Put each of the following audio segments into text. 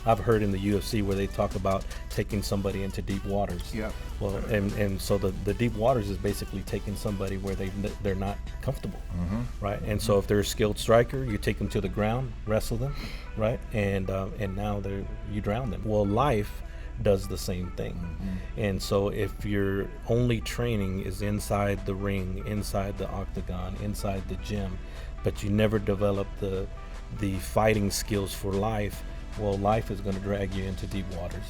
I've heard in the UFC where they talk about taking somebody into deep waters. Yeah. Well, and so the deep waters is basically taking somebody where they're not comfortable, right? And so if they're a skilled striker, you take them to the ground, wrestle them, right? And now you drown them. Well, life does the same thing. And so if your only training is inside the ring, inside the octagon, inside the gym, but you never develop the fighting skills for life, well, life is going to drag you into deep waters.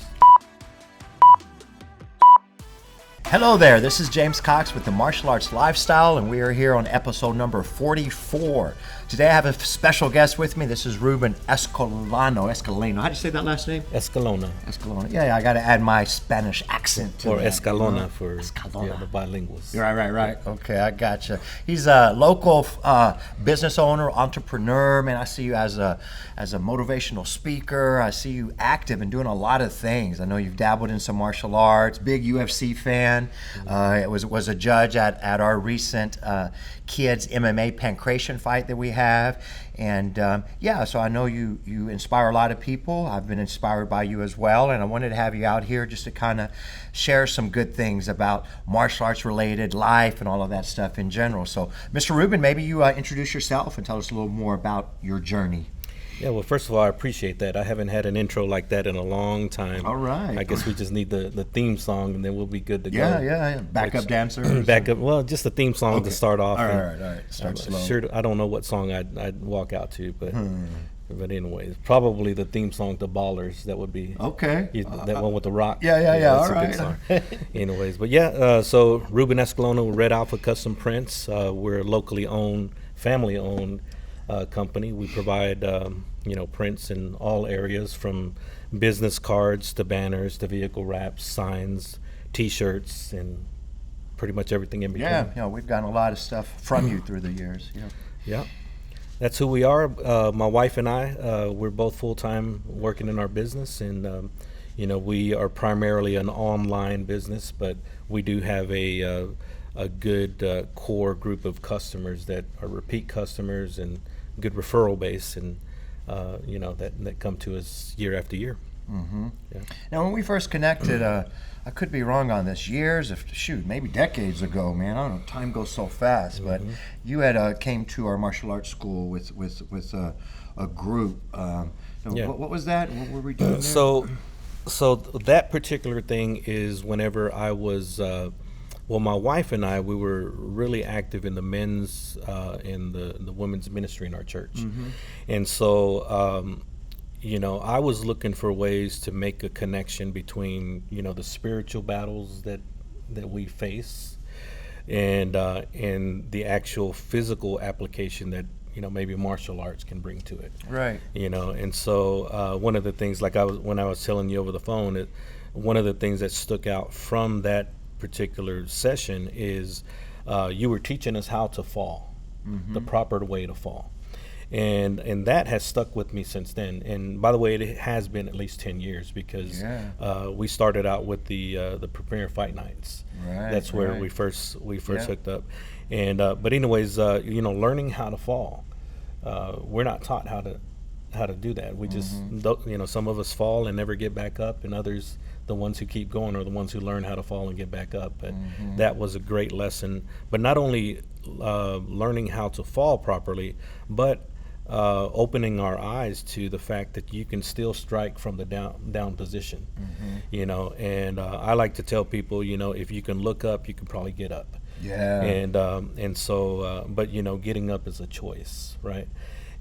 Hello there, this is James Cox with the Martial Arts Lifestyle, and we are here on episode number 44. Today I have a special guest with me. This is Ruben Escalano. How do you say that last name? Escalona. Yeah, I got to add my Spanish accent to Or that. Escalona for Escalona. the bilinguals. Right. Okay, I gotcha. He's a local business owner, entrepreneur. Man, I see you as a motivational speaker. I see you active and doing a lot of things. I know you've dabbled in some martial arts. Big UFC fan. Was a judge at our recent kids MMA pancration fight that we have. And so I know you inspire a lot of people. I've been inspired by you as well, and I wanted to have you out here just to kind of share some good things about martial arts related life and all of that stuff in general. So Mr. Ruben, maybe you introduce yourself and tell us a little more about your journey. Yeah, well, first of all, I appreciate that. I haven't had an intro like that in a long time. All right. I guess we just need the theme song, and then we'll be good to go. Yeah. Backup dancer. Well, just the theme song to start off. All right. Start slow. Sure, I don't know what song I'd walk out to, but anyways, probably the theme song to Ballers. That would be okay. That one with the rock. Yeah. That's all a good song. Anyways, but so Ruben Escalona, Red Alpha Custom Prints. We're a locally owned, family owned company. We provide prints in all areas, from business cards to banners to vehicle wraps, signs, T-shirts, and pretty much everything in between. Yeah, we've gotten a lot of stuff from you through the years. Yeah, that's who we are. My wife and I, we're both full-time working in our business, and we are primarily an online business, but we do have a good core group of customers that are repeat customers and good referral base, and that come to us year after year. Yeah. Now, when we first connected, I could be wrong on this, maybe decades ago, man. I don't know, time goes so fast. But you had came to our martial arts school with a group. What was that? What were we doing there? So that particular thing is whenever I was. My wife and I, we were really active in the men's and the women's ministry in our church. And so, I was looking for ways to make a connection between, the spiritual battles that we face and the actual physical application that, maybe martial arts can bring to it. Right. And so one of the things, when I was telling you over the phone, one of the things that stuck out from that particular session is you were teaching us how to fall, the proper way to fall, and that has stuck with me since then. And by the way, it has been at least 10 years because we started out with the Premier Fight Nights. Right, that's where we first hooked up. And but anyways, learning how to fall, we're not taught how to do that. We just some of us fall and never get back up, and others, the ones who keep going, are the ones who learn how to fall and get back up. But that was a great lesson. But not only learning how to fall properly, but opening our eyes to the fact that you can still strike from the down position. And I like to tell people, if you can look up, you can probably get up. Yeah. And so, but getting up is a choice, right?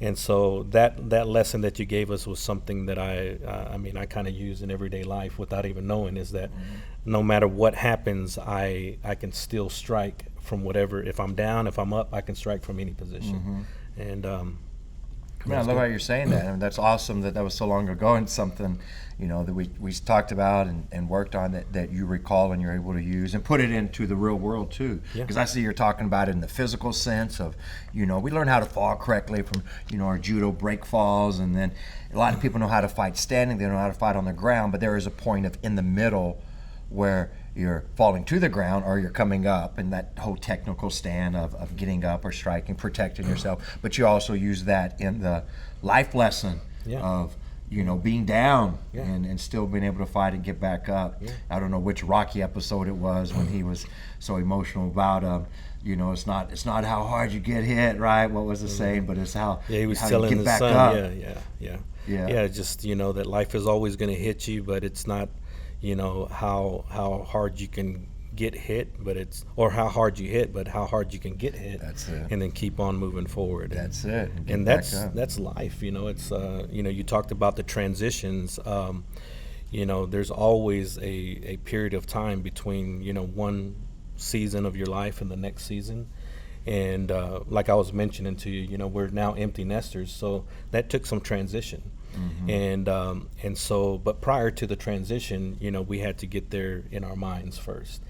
And so that lesson that you gave us was something that I kind of use in everyday life without even knowing, is that no matter what happens, I can still strike from whatever. If I'm down, if I'm up, I can strike from any position. And I love how you're saying that. I mean, that's awesome that was so long ago, and something that we talked about and worked on that you recall and you're able to use and put it into the real world too. Because I see you're talking about it in the physical sense of, we learn how to fall correctly from, our judo break falls, and then a lot of people know how to fight standing, they know how to fight on the ground, but there is a point of in the middle where you're falling to the ground or you're coming up, and that whole technical stand of getting up or striking, protecting yourself. But you also use that in the life lesson of being down Yeah. and still being able to fight and get back up. Yeah. I don't know which Rocky episode it was when he was so emotional about it's not how hard you get hit, right? What was the saying? But it's how Yeah, he was how telling you get his back son. up. Yeah. Just that life is always going to hit you, but it's not, how hard you can get hit, but it's or how hard you hit, but how hard you can get hit. That's it. And then keep on moving forward. That's it. And that's life. It's you talked about the transitions. There's always a period of time between one season of your life and the next season. And like I was mentioning to you, we're now empty nesters, so that took some transition. And so, but prior to the transition, we had to get there in our minds first.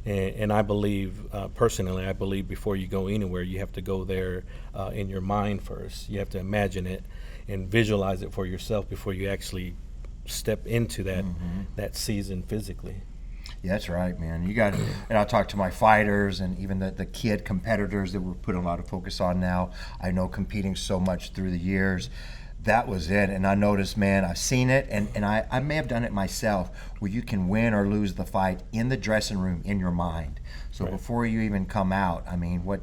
And I believe, personally, I believe before you go anywhere, you have to go there in your mind first. You have to imagine it and visualize it for yourself before you actually step into that season physically. Yeah, that's right, man. You got, and I talk to my fighters and even the kid competitors that we're putting a lot of focus on now. I know competing so much through the years. That was it. And I noticed, man, I've seen it, and I may have done it myself, where you can win or lose the fight in the dressing room in your mind. So Right. before you even come out, I mean, what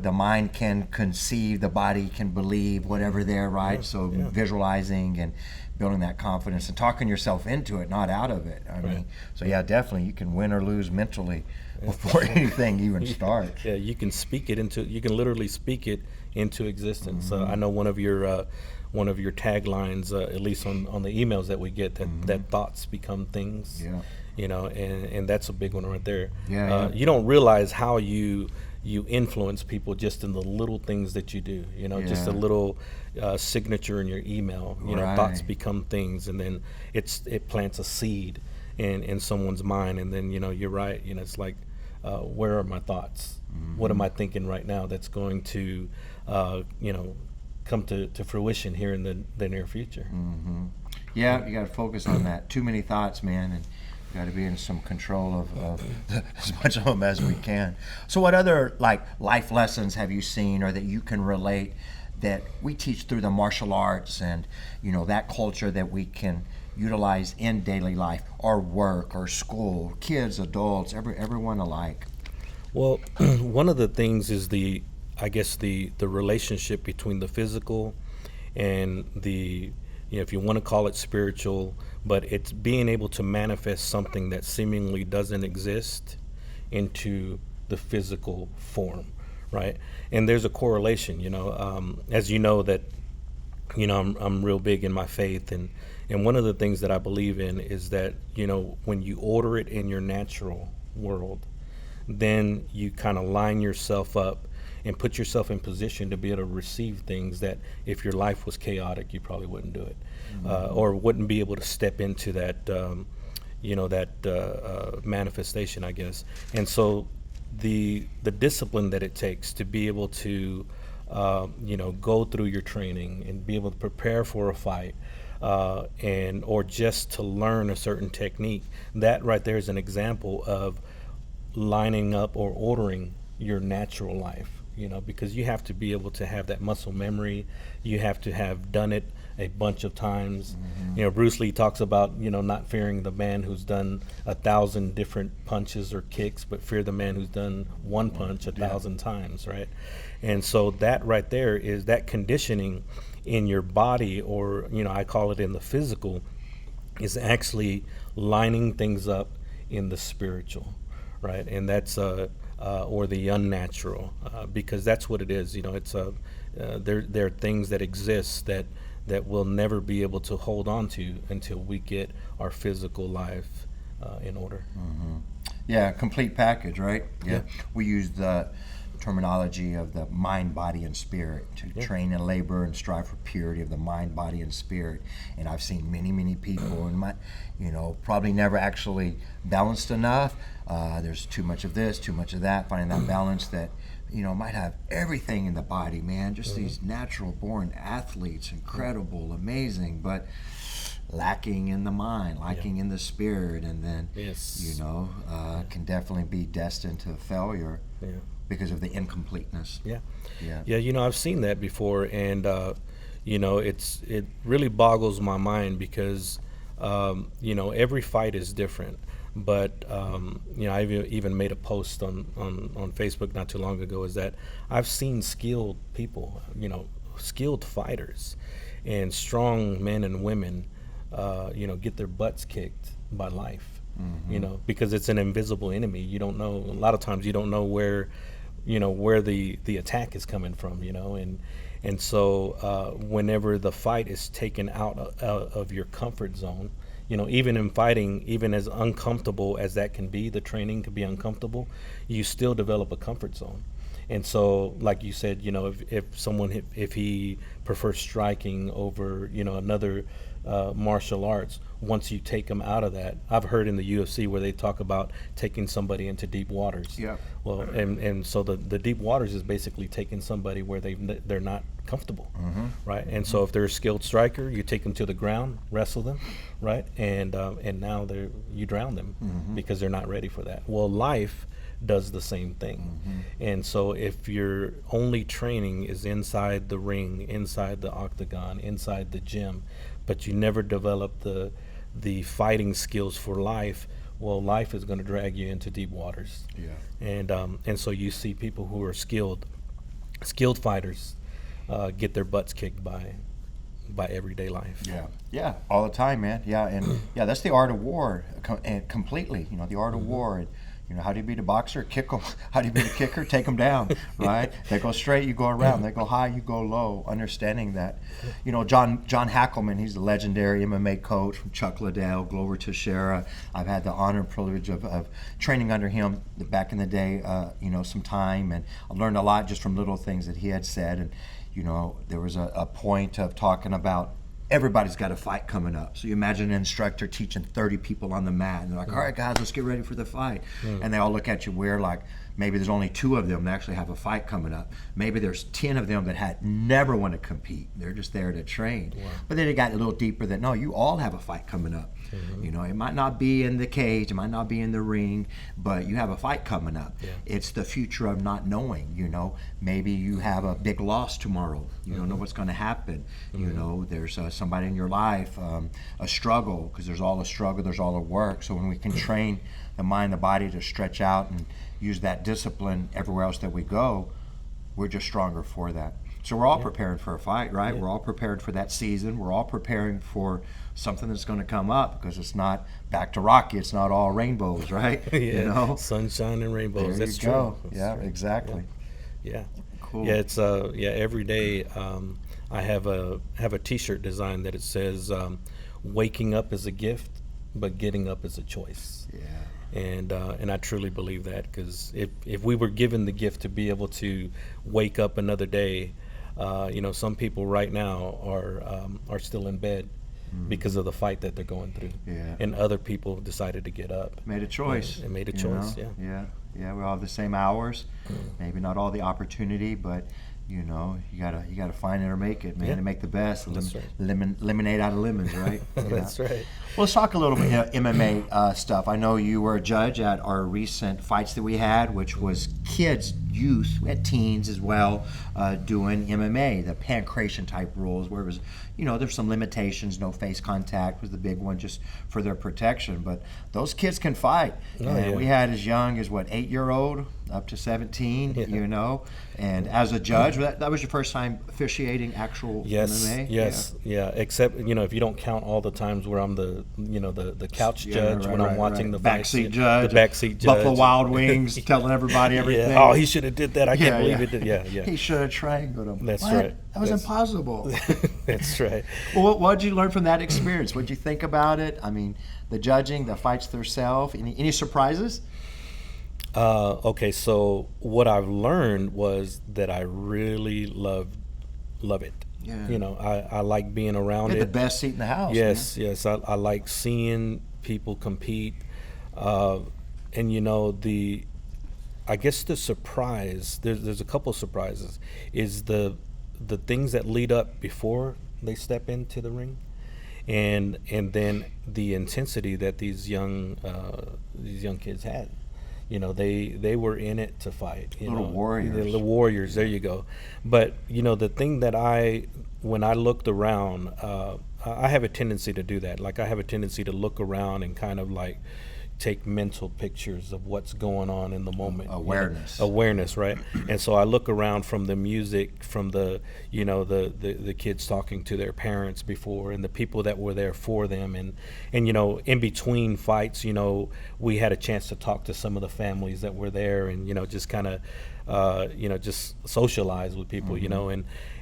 the mind can conceive, the body can believe, whatever there, right? So visualizing and building that confidence and talking yourself into it, not out of it. I mean, so yeah, definitely you can win or lose mentally before anything even starts. Yeah, you can literally speak it into existence. I know one of your taglines, at least on the emails that we get, that thoughts become things. Yeah. And that's a big one right there. Yeah. You don't realize how you influence people just in the little things that you do. Just a little signature in your email. Right. Thoughts become things, and then it plants a seed in someone's mind, and then you're right. It's like, where are my thoughts? What am I thinking right now that's going to come to fruition here in the near future? Yeah, you got to focus on that. Too many thoughts, man, and you got to be in some control of as much of them as we can. So what other life lessons have you seen or that you can relate that we teach through the martial arts and that culture that we can utilize in daily life or work or school, kids, adults, everyone alike? Well, one of the things is the relationship between the physical and the, if you want to call it spiritual, but it's being able to manifest something that seemingly doesn't exist into the physical form, right? And there's a correlation, as you know that, I'm real big in my faith, and one of the things that I believe in is that, when you order it in your natural world, then you kind of line yourself up and put yourself in position to be able to receive things that if your life was chaotic, you probably wouldn't do it, or wouldn't be able to step into that, manifestation, I guess. And so the discipline that it takes to be able to, go through your training and be able to prepare for a fight, or just to learn a certain technique, that right there is an example of lining up or ordering your natural life, because you have to be able to have that muscle memory. You have to have done it a bunch of times. Bruce Lee talks about, not fearing the man who's done 1,000 different punches or kicks, but fear the man who's done one punch 1,000 times, right? And so that right there is that conditioning in your body, or, I call it in the physical, is actually lining things up in the spiritual, right? And that's or the unnatural, because that's what it is. It's there are things that exist that we'll never be able to hold on to until we get our physical life in order. Yeah, complete package, right? Yeah. We use the terminology of the mind, body, and spirit to train and labor and strive for purity of the mind, body, and spirit. And I've seen many people and probably never actually balanced enough. There's too much of this, too much of that, finding that balance that, might have everything in the body, man. Just these natural born athletes, incredible, amazing, but lacking in the mind, lacking in the spirit, and then, can definitely be destined to failure. Because of the incompleteness. Yeah, I've seen that before, and it really boggles my mind because every fight is different. But I've even made a post on Facebook not too long ago, is that I've seen skilled people, skilled fighters and strong men and women, get their butts kicked by life, because it's an invisible enemy. You don't know, a lot of times you don't know where the attack is coming from, and so whenever the fight is taken out of your comfort zone, even in fighting, even as uncomfortable as that can be, the training can be uncomfortable, you still develop a comfort zone. And so, like you said, if he prefers striking over, another martial arts, once you take him out of that, I've heard in the UFC where they talk about taking somebody into deep waters. Yeah. Well, and so the deep waters is basically taking somebody where they're not comfortable, right? And so if they're a skilled striker, you take them to the ground, wrestle them, right? And now you drown them because they're not ready for that. Well, life does the same thing. And so if your only training is inside the ring, inside the octagon, inside the gym, but you never develop the fighting skills for life, well, life is going to drag you into deep waters. And so you see people who are skilled fighters get their butts kicked by everyday life. Yeah, all the time, man. And that's the art of war, completely. The art of war. And, how do you beat a boxer? Kick them. How do you beat a kicker? Take them down, right? They go straight, you go around. They go high, you go low. Understanding that, John Hackleman, he's a legendary MMA coach from Chuck Liddell, Glover Teixeira. I've had the honor and privilege of training under him back in the day, some time, and I learned a lot just from little things that he had said. And there was a point of talking about everybody's got a fight coming up. So you imagine an instructor teaching 30 people on the mat, and they're like, all right, guys, let's get ready for the fight. And they all look at you weird, like maybe there's only 2 of them that actually have a fight coming up. Maybe there's 10 of them that never want to compete. They're just there to train. But then it got a little deeper that, no, you all have a fight coming up. It might not be in the cage, it might not be in the ring, but you have a fight coming up. It's the future of not knowing. Maybe you have a big loss tomorrow. You don't know what's going to happen. There's somebody in your life, a struggle, because there's all a struggle, there's all a work. So when we can train the mind, the body to stretch out and use that discipline everywhere else that we go, we're just stronger for that. So we're all preparing for a fight, right? We're all prepared for that season. We're all preparing for something that's going to come up, because it's not back to Rocky. It's not all rainbows, right? Sunshine and rainbows. There That's you go. true. That's true. Exactly. Yeah. Cool. Yeah, it's every day I have a T-shirt design that it says, "Waking up is a gift, but getting up is a choice." And I truly believe that, because if we were given the gift to be able to wake up another day, some people right now are still in bed because of the fight that they're going through. And other people decided to get up. Made a choice. And made a choice. We all have the same hours. Maybe not all the opportunity, but you gotta find it or make it, man, and make the best. Lemonade out of lemons, right? That's right. Well, let's talk a little bit MMA stuff. I know you were a judge at our recent fights that we had, which was kids, youth, we had teens as well, doing MMA, the pancration type rules, where it was, there's some limitations. No face contact was the big one, just for their protection. But those kids can fight. We had as young as 8-year-old up to 17, And as a judge, that was your first time officiating actual MMA? Yes. Except, if you don't count all the times where I'm the couch judge when I'm watching the backseat judge, the backseat judge, Buffalo Wild Wings, telling everybody everything. Oh, he should have did that. I can't believe it. He should have strangled him. That's right. That was impossible. That's right. Well, what did you learn from that experience? What did you think about it? I mean, the judging, the fights themselves. Any surprises? Okay, so what I've learned was that I really love it. I like being around it. The best seat in the house. Yes. I like seeing people compete, and I guess the surprise. There's a couple surprises. Is the things that lead up before they step into the ring, and then the intensity that these young kids had. they were in it to fight. Little warriors. The warriors. There you go. But the thing that when I looked around, I have a tendency to do that. Like I have a tendency to look around and kind of like take mental pictures of what's going on in the moment. Awareness, right? And so I look around from the music, from the the kids talking to their parents before, and the people that were there for them, and in between fights, we had a chance to talk to some of the families that were there, and just kind of just socialize with people,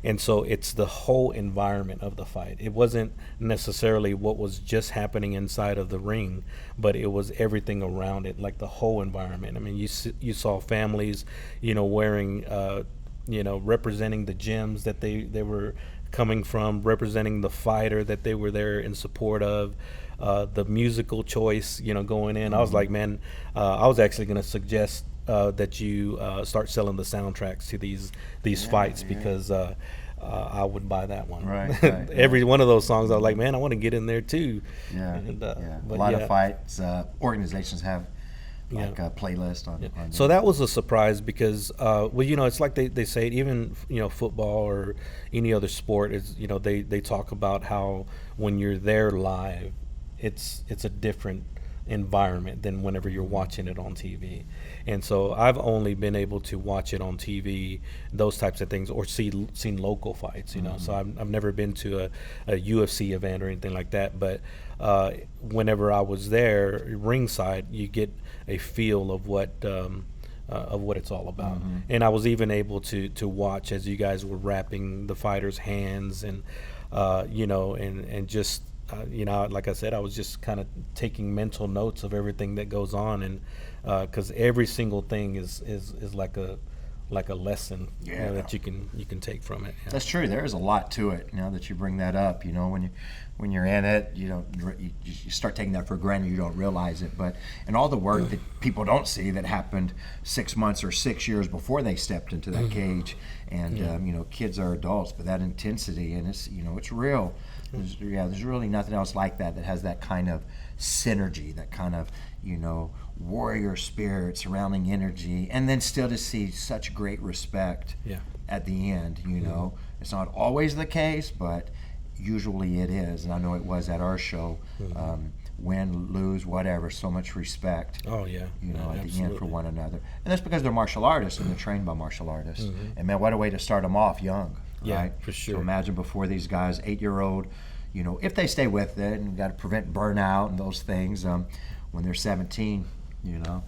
and so it's the whole environment of the fight. It wasn't necessarily what was just happening inside of the ring, but it was everything around it, like the whole environment. I mean, you saw families, wearing, representing the gyms that they were coming from, representing the fighter that they were there in support of. The musical choice, going in. I was like, man, I was actually going to suggest that you start selling the soundtracks to these fights, because I would buy that one. Right. Every one of those songs, I was like, man, I want to get in there too. Yeah. But a lot of fights organizations have like a playlist on. On so that was a surprise because it's like they say it, even football or any other sport is they talk about how when you're there live, it's a different environment than whenever you're watching it on TV. And so I've only been able to watch it on TV, those types of things, or seen local fights, So I've never been to a UFC event or anything like that. But whenever I was there ringside, you get a feel of what it's all about. And I was even able to watch as you guys were wrapping the fighters' hands, and and just like I said, I was just kind of taking mental notes of everything that goes on, and because every single thing is like a lesson that you can take from it. That's true. There is a lot to it. That you bring that up. When you're in it, you start taking that for granted. You don't realize it, and all the work that people don't see that happened 6 months or 6 years before they stepped into that cage, and kids are adults, but that intensity, and it's real. There's really nothing else like that has that kind of synergy, that kind of warrior spirit, surrounding energy, and then still to see such great respect at the end. It's not always the case, but usually it is, and I know it was at our show. Win, lose, whatever, so much respect. Oh yeah. At the end for one another, and that's because they're martial artists and they're trained by martial artists. And man, what a way to start them off young. Yeah, right? for sure. So imagine before these guys, 8-year-old, if they stay with it, and got to prevent burnout and those things. When they're 17, how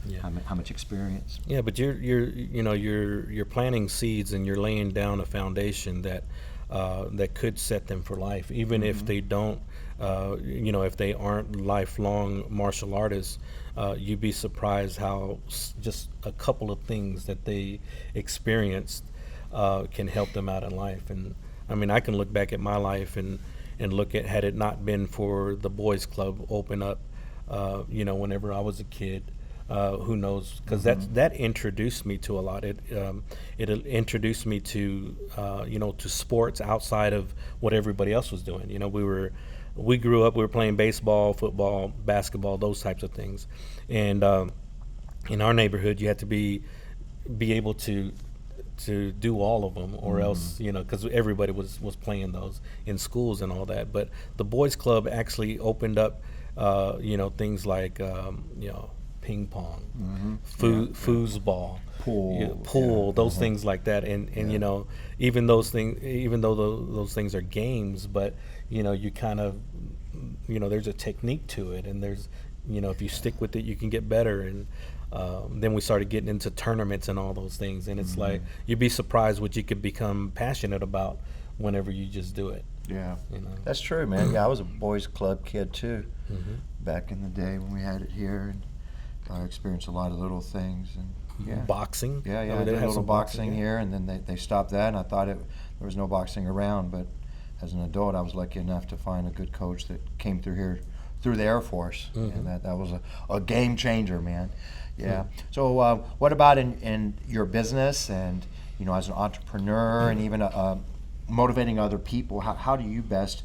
much experience. Yeah, but you're planting seeds, and you're laying down a foundation that could set them for life, even if they don't. If they aren't lifelong martial artists, you'd be surprised how just a couple of things that they experienced can help them out in life. And I mean, I can look back at my life and look at, had it not been for the boys club open up, whenever I was a kid, who knows? Because that introduced me to a lot. It introduced me to to sports outside of what everybody else was doing. We grew up, we were playing baseball, football, basketball, those types of things, and in our neighborhood, you had to be able to do all of them, or else, because everybody was playing those in schools and all that. But the boys club actually opened up, things like, ping pong, foosball, pool, those things like that. And even though those things are games, but you kind of, there's a technique to it, and there's, if you stick with it, you can get better. And then we started getting into tournaments and all those things, and it's like, you'd be surprised what you could become passionate about whenever you just do it. Yeah, that's true, man. Yeah, I was a boys club kid too, back in the day when we had it here, and I experienced a lot of little things. And boxing. Yeah, I did a little boxing here, and then they stopped that, and I thought there was no boxing around. But as an adult, I was lucky enough to find a good coach that came through here through the Air Force, and that was a game changer, man. Yeah. So what about in your business, and as an entrepreneur, and even motivating other people? How do you best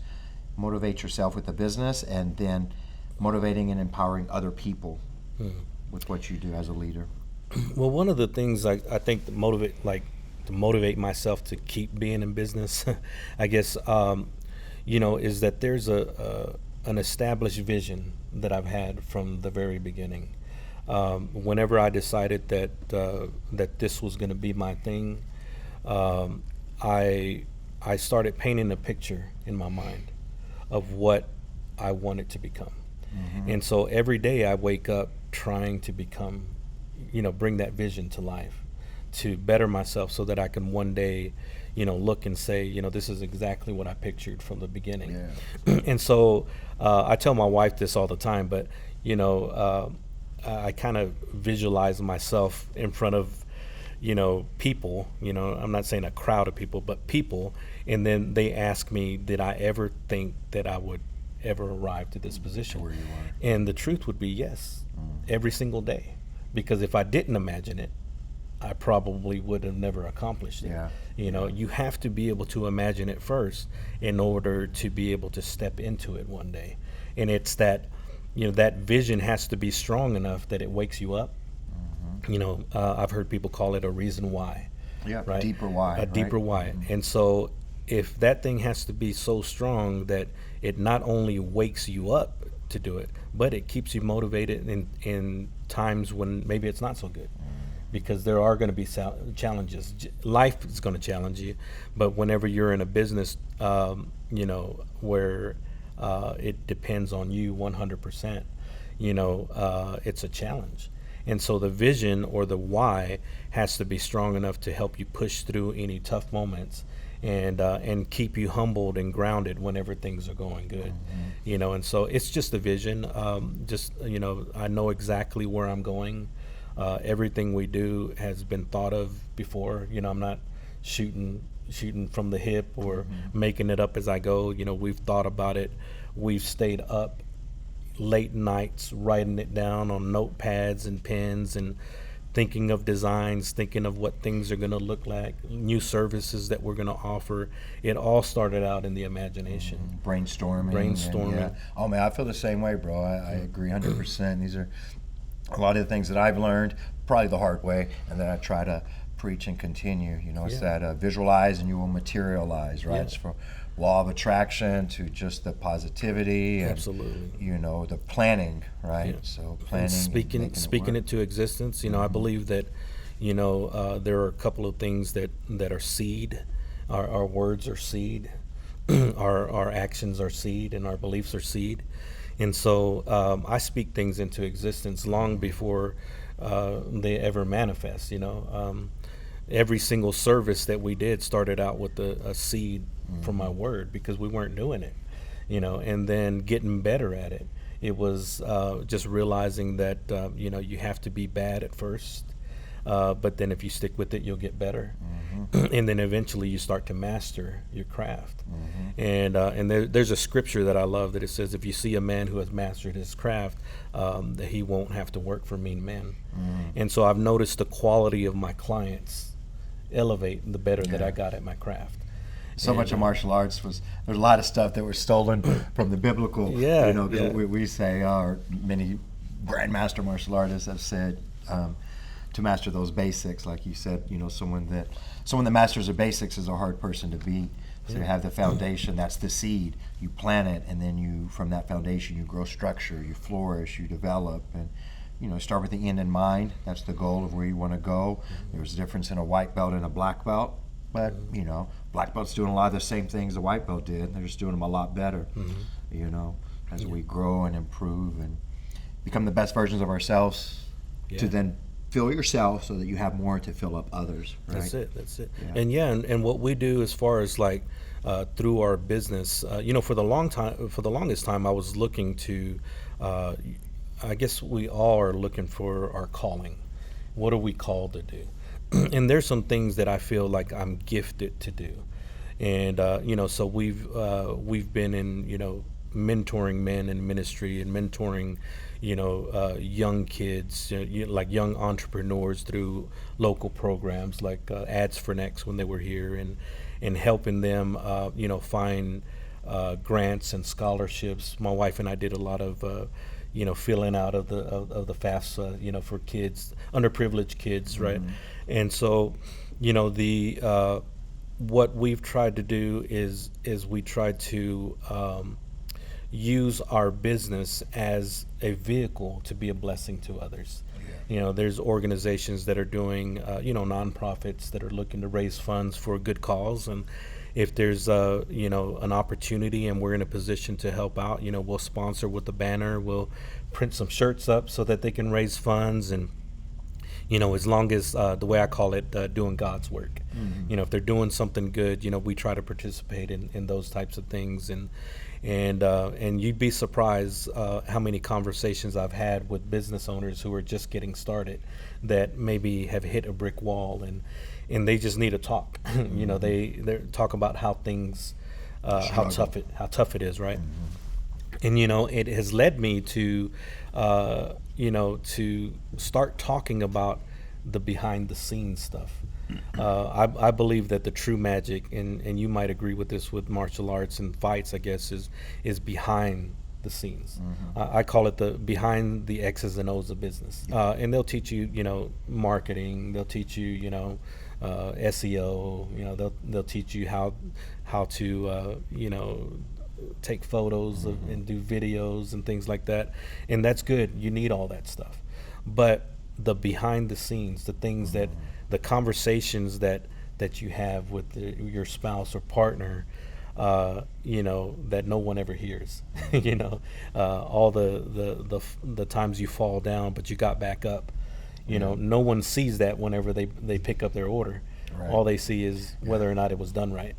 motivate yourself with the business, and then motivating and empowering other people with what you do as a leader? Well, one of the things I think that to motivate myself to keep being in business, I guess, is that there's an established vision that I've had from the very beginning. Whenever I decided that this was going to be my thing, um, I started painting a picture in my mind of what I wanted to become. And so every day I wake up trying to become, bring that vision to life, to better myself so that I can one day, look and say, this is exactly what I pictured from the beginning. And so I tell my wife this all the time, but, I kind of visualize myself in front of, people, I'm not saying a crowd of people, but people. And then they ask me, did I ever think that I would ever arrive to this position? Where you are. And the truth would be yes, every single day. Because if I didn't imagine it, I probably would have never accomplished it. Yeah. You have to be able to imagine it first in order to be able to step into it one day. And it's that, that vision has to be strong enough that it wakes you up. I've heard people call it a reason why. Yeah, right? deeper why. A deeper why. And so if that thing has to be so strong that it not only wakes you up to do it, but it keeps you motivated in times when maybe it's not so good. Because there are going to be challenges. Life is going to challenge you, but whenever you're in a business, where it depends on you 100%, it's a challenge. And so the vision or the why has to be strong enough to help you push through any tough moments and keep you humbled and grounded whenever things are going good. And so it's just a vision. I know exactly where I'm going. Everything we do has been thought of before. I'm not shooting from the hip or making it up as I go. We've thought about it. We've stayed up late nights writing it down on notepads and pens and thinking of designs, thinking of what things are going to look like, new services that we're going to offer. It all started out in the imagination. Brainstorming. Yeah. Oh man, I feel the same way, bro. I agree 100%. These are a lot of the things that I've learned, probably the hard way, and that I try to preach and continue. It's that visualize and you will materialize, right? It's from law of attraction to just the positivity and absolutely, the planning, right? So planning, and speaking it to existence. I believe that there are a couple of things that are seed. Our words are seed. our actions are seed, and our beliefs are seed. And so I speak things into existence long before they ever manifest. Every single service that we did started out with a seed from my word, because we weren't doing it, and then getting better at it. It was just realizing that, you have to be bad at first, but then if you stick with it, you'll get better. And then eventually you start to master your craft. And there's a scripture that I love that it says, if you see a man who has mastered his craft, that he won't have to work for mean men. And so I've noticed the quality of my clients elevate the better that I got at my craft. So much of martial arts there's a lot of stuff that was stolen from the biblical. We say, or many grandmaster martial artists have said, to master those basics, like you said, someone that masters the basics is a hard person to beat. So you have the foundation, that's the seed. You plant it, and then from that foundation, you grow structure, you flourish, you develop, and start with the end in mind. That's the goal of where you want to go. There's a difference in a white belt and a black belt, but black belt's doing a lot of the same things the white belt did. They're just doing them a lot better. As we grow and improve and become the best versions of ourselves, to then fill yourself so that you have more to fill up others. Right? That's it. Yeah. And what we do as far as like through our business, for the longest time, I was looking to. I guess we all are looking for our calling. What are we called to do? And there's some things that I feel like I'm gifted to do. And so we've been in mentoring men in ministry and mentoring young kids, like young entrepreneurs through local programs like Ads for Next when they were here, and helping them find grants and scholarships. My wife and I did a lot of filling out of the FAFSA, for kids, underprivileged kids, right? And so, the what we've tried to do is we try to use our business as a vehicle to be a blessing to others. There's organizations that are doing, nonprofits that are looking to raise funds for a good cause, and if there's an opportunity and we're in a position to help out, we'll sponsor with the banner, we'll print some shirts up so that they can raise funds, and as long as the way I call it, doing God's work. If they're doing something good, we try to participate in those types of things, and you'd be surprised how many conversations I've had with business owners who are just getting started that maybe have hit a brick wall, and they just need to talk. They talk about how things, how tough it is, right? And it has led me to to start talking about the behind the scenes stuff. I believe that the true magic, and you might agree with this with martial arts and fights, I guess, is behind the scenes. I call it the behind the X's and O's of business. And they'll teach you, marketing. They'll teach you, SEO. They'll teach you how to, take photos and do videos and things like that. And that's good. You need all that stuff. But the behind the scenes, the things that, the conversations that you have with your spouse or partner, that no one ever hears. All the times you fall down, but you got back up. No one sees that whenever they pick up their order. Right. All they see is whether or not it was done right.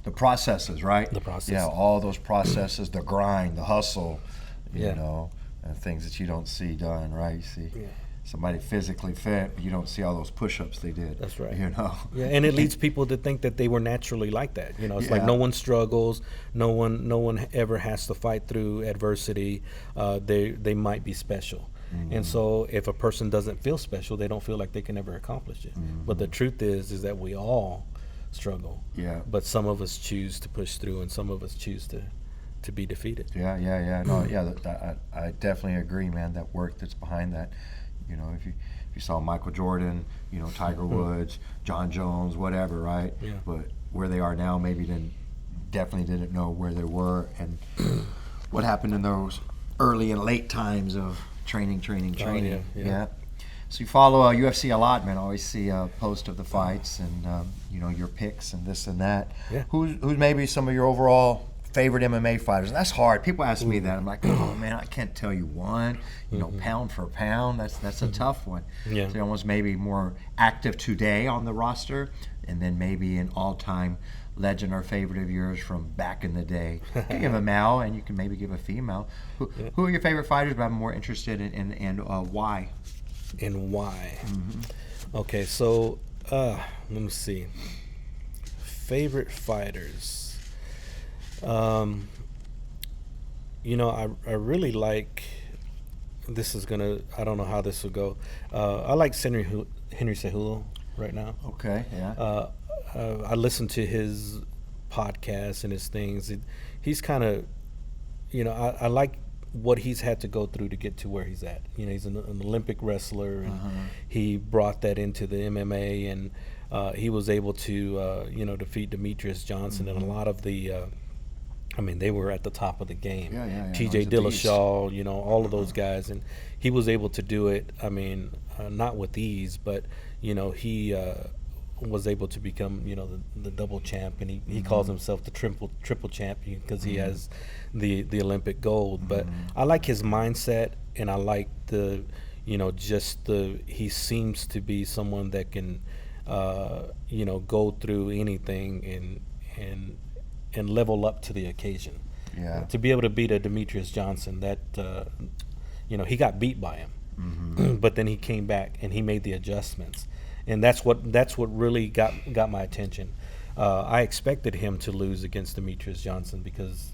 The processes, right? The process. Yeah, all those processes, the grind, the hustle, you know, and things that you don't see done, right? You see somebody physically fit, but you don't see all those push-ups they did. That's right. Yeah, and it leads people to think that they were naturally like that. It's like no one struggles, no one ever has to fight through adversity. They might be special. And so if a person doesn't feel special, they don't feel like they can ever accomplish it. But the truth is that we all struggle. But some of us choose to push through, and some of us choose to be defeated. I definitely agree, man. That work that's behind that. If you saw Michael Jordan, Tiger Woods, John Jones, whatever, right? But where they are now, maybe definitely didn't know where they were and what happened in those early and late times of training. So you follow UFC a lot, man. I always see a post of the fights and your picks and this and that. Who's maybe some of your overall favorite MMA fighters? And that's hard. People ask me that. I'm like, oh man, I can't tell you one. Pound for pound, that's a tough one. So almost maybe more active today on the roster, and then maybe an all-time legend or favorite of yours from back in the day. You can give a male, and you can maybe give a female. Who are your favorite fighters? But I'm more interested in why. And why? Okay, so let me see. Favorite fighters. I really like. This is gonna. I don't know how this will go. I like Henry Cejudo right now. Okay. Yeah. I listen to his podcasts and his things. He's kind of, I like what he's had to go through to get to where he's at. He's an Olympic wrestler, and he brought that into the MMA, and he was able to, defeat Demetrius Johnson and a lot of the. They were at the top of the game. TJ Dillashaw, all of those guys, and he was able to do it. Not with ease, but he was able to become the double champ, and he calls himself the triple champion because he has the Olympic gold. But I like his mindset, and I like the he seems to be someone that can go through anything and level up to the occasion. To be able to beat a Demetrius Johnson, that he got beat by him, but then he came back and he made the adjustments, and that's what really got my attention. I expected him to lose against Demetrius Johnson because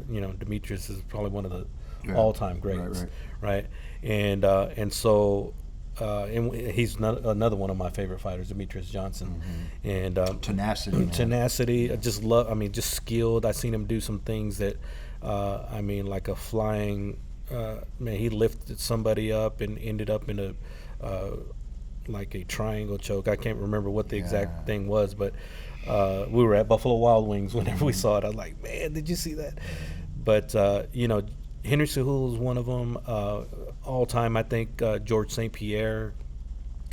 Demetrius is probably one of the all-time greats, right? And so. And he's another one of my favorite fighters, Demetrius Johnson. And tenacity. I just love. Just skilled. I seen him do some things that, like a flying man, he lifted somebody up and ended up in a like a triangle choke. I can't remember what the exact thing was, but we were at Buffalo Wild Wings whenever we saw it. I was like, man, did you see that? But you know, Henry Cejudo is one of them. All time, I think George St. Pierre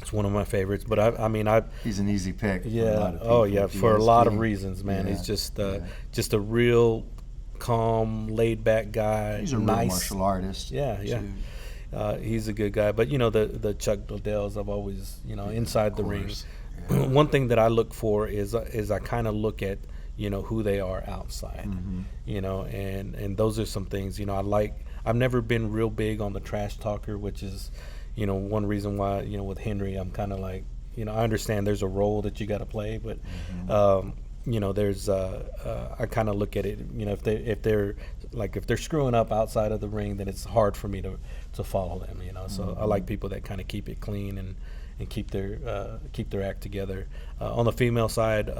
is one of my favorites. But I mean, he's an easy pick. Yeah. Oh yeah, for a lot of reasons, man. He's just a real calm, laid back guy. He's a real martial artist. Yeah, yeah. He's a good guy. But you know, the Chuck Liddells, I've always, you know, inside the ring. Yeah. One thing that I look for is I kind of look at, you know, who they are outside. You know, and those are some things, you know, I've never been real big on the trash talker, which is, you know, one reason why, you know, with Henry, I'm kind of like, you know, I understand there's a role that you got to play, but you know, there's I kind of look at it, you know, if they're screwing up outside of the ring, then it's hard for me to follow them, you know. So I like people that kind of keep it clean and keep their act together. On the female side,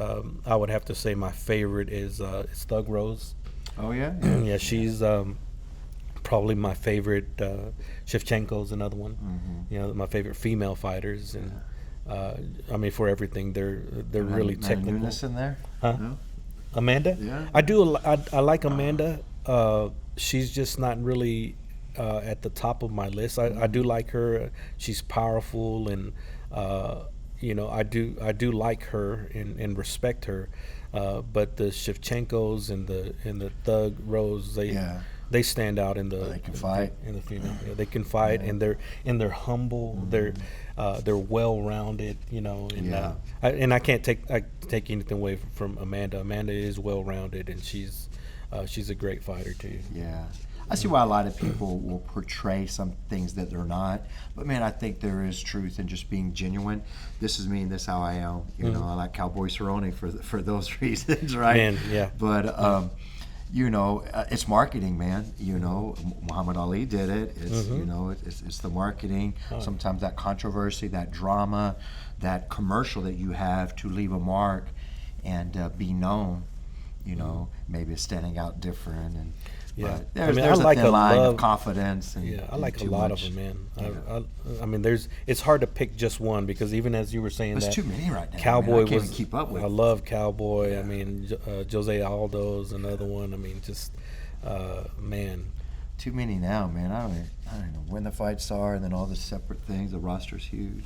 I would have to say my favorite is Thug Rose. Oh yeah. Yeah, she's probably my favorite. Shevchenko's another one. You know, my favorite female fighters, and I mean, for everything, they're really technical. Nunes in there? Huh? No? Amanda? Yeah. I like Amanda. She's just not really at the top of my list. I do like her. She's powerful, and you know, I do like her and respect her. But the Shevchenkos and the Thug Rose, they stand out in the. They can fight. In the female, yeah, they can fight, and they're humble. They're well-rounded, you know. And I can't take anything away from Amanda. Amanda is well-rounded, and she's a great fighter too. Yeah. I see why a lot of people will portray some things that they're not, but man, I think there is truth in just being genuine. This is me, and this is how I am. You know, I like Cowboy Cerrone for those reasons, right? Man, yeah. But you know, it's marketing, man. You know, Muhammad Ali did it. It's you know, it's the marketing. Sometimes that controversy, that drama, that commercial that you have to leave a mark and be known. You know, maybe it's standing out different and. Yeah, but there's a thin line of confidence. And, I like a lot of them, man. Yeah. I mean, it's hard to pick just one, because even as you were saying, there's too many right now. Cowboy I can't even keep up with. I love Cowboy. I mean, Jose Aldo's another one. I mean, just man. Too many now, man. I don't know when the fights are, and then all the separate things. The roster's huge.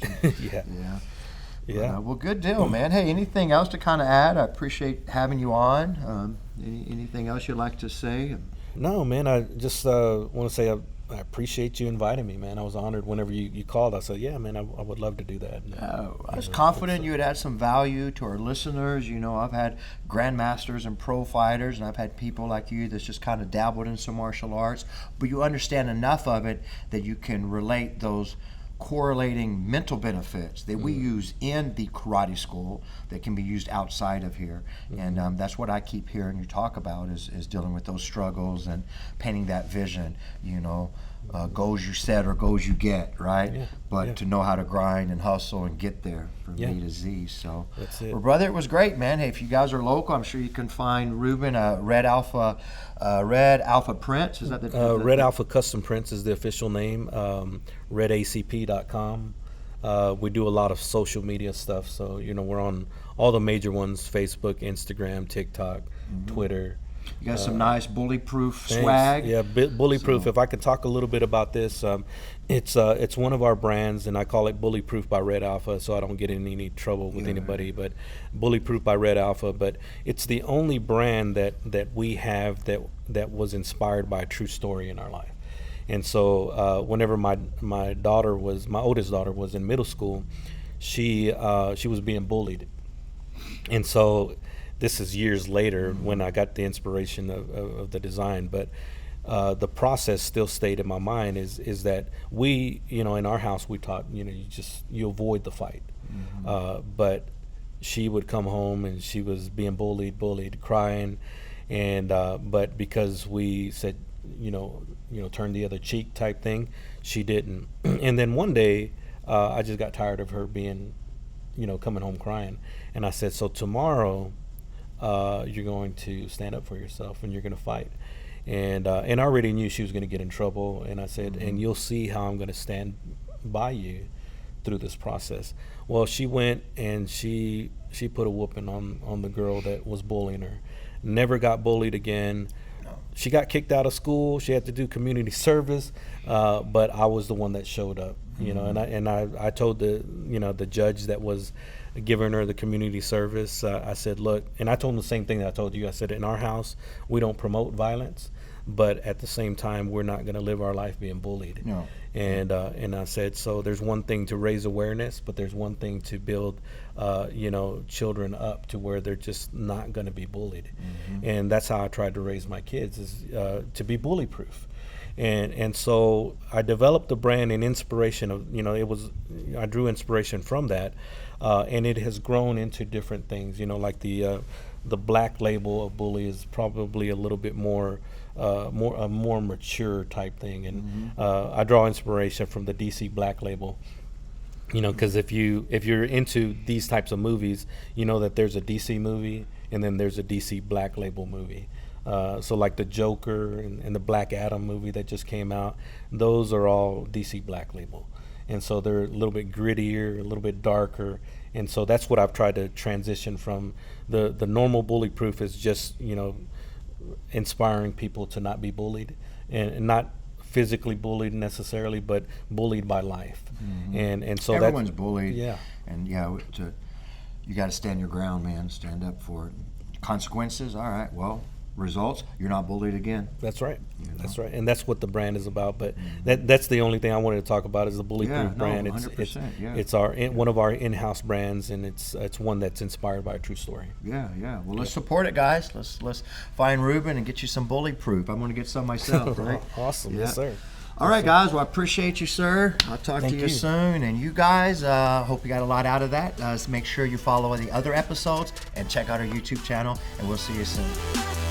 Yeah. Well, good deal, man. Hey, anything else to kind of add? I appreciate having you on. Anything else you'd like to say? No, man. I just want to say I appreciate you inviting me, man. I was honored whenever you called. I said, yeah, man, I would love to do that. I was confident you would add some value to our listeners. You know, I've had grandmasters and pro fighters, and I've had people like you that's just kind of dabbled in some martial arts, but you understand enough of it that you can relate those correlating mental benefits that we use in the karate school that can be used outside of here. And that's what I keep hearing you talk about is dealing with those struggles and painting that vision, you know, goals you set or goals you get, right? But to know how to grind and hustle and get there from A to Z. So, that's it. Well, brother, it was great, man. Hey, if you guys are local, I'm sure you can find Ruben Red Alpha Prints. Is that the Red Alpha Custom Prints is the official name. RedACP.com. We do a lot of social media stuff, so you know we're on all the major ones: Facebook, Instagram, TikTok, Twitter. You got some nice bully-proof swag. Yeah, bully-proof. So. If I could talk a little bit about this, it's one of our brands, and I call it Bully-Proof by Red Alpha, so I don't get in any trouble with anybody. But Bully-Proof by Red Alpha. But it's the only brand that we have that was inspired by a true story in our life. And so whenever my oldest daughter was in middle school, she was being bullied, and so. This is years later when I got the inspiration of the design, but the process still stayed in my mind is that we, you know, in our house we taught, you know, you avoid the fight. But she would come home and she was being bullied, crying, and but because we said, you know, turn the other cheek type thing, she didn't. And then one day I just got tired of her being, you know, coming home crying, and I said, so tomorrow. You're going to stand up for yourself and you're going to fight. and I already knew she was going to get in trouble. And I said, and you'll see how I'm going to stand by you through this process. Well, she went and she put a whooping on the girl that was bullying her. Never got bullied again. She got kicked out of school. She had to do community service, but I was the one that showed up, and I told the judge that was giving her the community service. I said, look, and I told him the same thing that I told you. I said, in our house, we don't promote violence, but at the same time, we're not going to live our life being bullied. No. And I said, so there's one thing to raise awareness, but there's one thing to build, children up to where they're just not going to be bullied. And that's how I tried to raise my kids, is to be bully proof. And so I developed the brand in inspiration of, I drew inspiration from that, and it has grown into different things. Like the black label of bully is probably a little bit more mature type thing, and I draw inspiration from the DC Black Label. Because if you're into these types of movies, you know that there's a DC movie and then there's a DC Black Label movie. So like the Joker and the Black Adam movie that just came out, those are all DC Black Label, and so they're a little bit grittier, a little bit darker. And so that's what I've tried to transition from. The normal bully proof is just inspiring people to not be bullied, and not physically bullied necessarily, but bullied by life. And so everyone's bullied. Yeah. And you got to stand your ground, man. Stand up for it. Consequences, all right, well, results, you're not bullied again. That's right. That's right. And that's what the brand is about. But that's the only thing I wanted to talk about is the Bullyproof brand. 100%, It's one of our in-house brands, and it's one that's inspired by a true story. Yeah. Well, let's support it, guys. Let's find Ruben and get you some Bullyproof. I'm going to get some myself, right? Awesome. Yes, sir. All right, guys. Well, I appreciate you, sir. I'll talk to you soon. And you guys, hope you got a lot out of that. Make sure you follow the other episodes and check out our YouTube channel, and we'll see you soon.